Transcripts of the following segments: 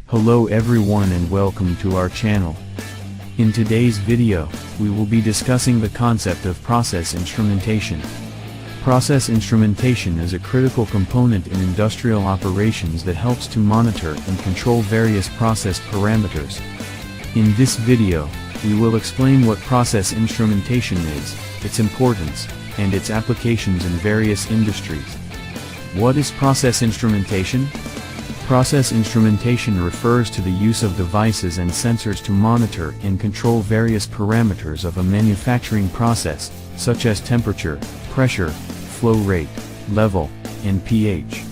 Hello everyone and welcome to our channel. In today's video, we will be discussing the concept of process instrumentation. Process instrumentation is a critical component in industrial operations that helps to monitor and control various process parameters. In this video, we will explain what process instrumentation is, its importance, and its applications in various industries. What is process instrumentation? Process instrumentation refers to the use of devices and sensors to monitor and control various parameters of a manufacturing process, such as temperature, pressure, flow rate, level, and pH.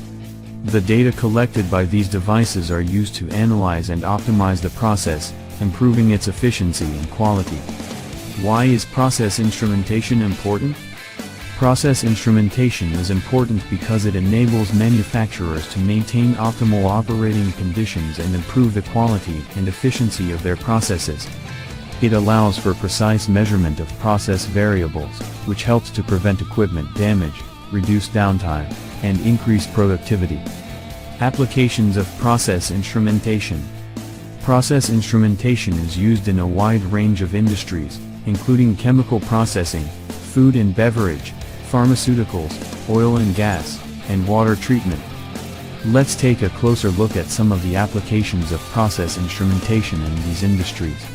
The data collected by these devices are used to analyze and optimize the process, improving its efficiency and quality. Why is process instrumentation important? Process instrumentation is important because it enables manufacturers to maintain optimal operating conditions and improve the quality and efficiency of their processes. It allows for precise measurement of process variables, which helps to prevent equipment damage, reduce downtime, and increase productivity. Applications of process instrumentation. Process instrumentation is used in a wide range of industries, including chemical processing, food and beverage, pharmaceuticals, oil and gas, and water treatment. Let's take a closer look at some of the applications of process instrumentation in these industries.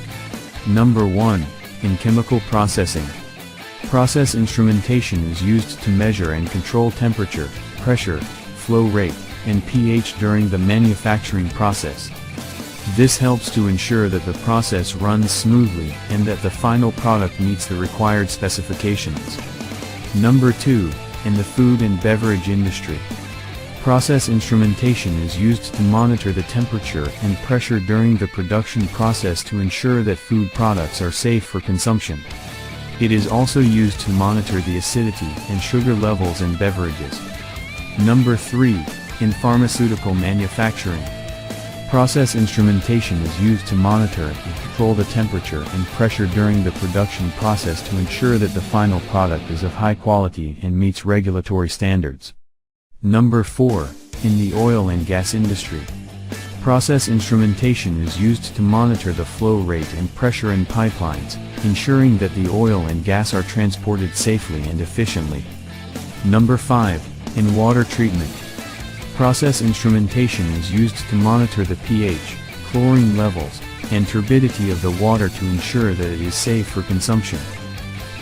Number 1. In chemical processing. Process instrumentation is used to measure and control temperature, pressure, flow rate, and pH during the manufacturing process. This helps to ensure that the process runs smoothly and that the final product meets the required specifications. Number 2. In the food and beverage industry. Process instrumentation is used to monitor the temperature and pressure during the production process to ensure that food products are safe for consumption. It is also used to monitor the acidity and sugar levels in beverages. Number 3. In pharmaceutical manufacturing. Process instrumentation is used to monitor and control the temperature and pressure during the production process to ensure that the final product is of high quality and meets regulatory standards. Number 4. In the oil and gas industry. Process instrumentation is used to monitor the flow rate and pressure in pipelines, ensuring that the oil and gas are transported safely and efficiently. Number 5. In water treatment. Process instrumentation is used to monitor the pH, chlorine levels, and turbidity of the water to ensure that it is safe for consumption.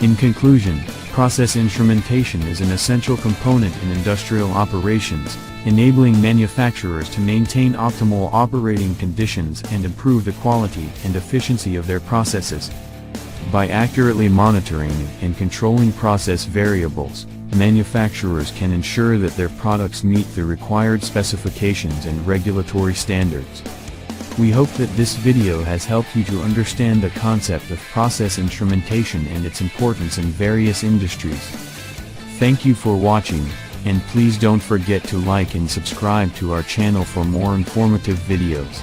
In conclusion, process instrumentation is an essential component in industrial operations, enabling manufacturers to maintain optimal operating conditions and improve the quality and efficiency of their processes. By accurately monitoring and controlling process variables, manufacturers can ensure that their products meet the required specifications and regulatory standards. We hope that this video has helped you to understand the concept of process instrumentation and its importance in various industries. Thank you for watching, and please don't forget to like and subscribe to our channel for more informative videos.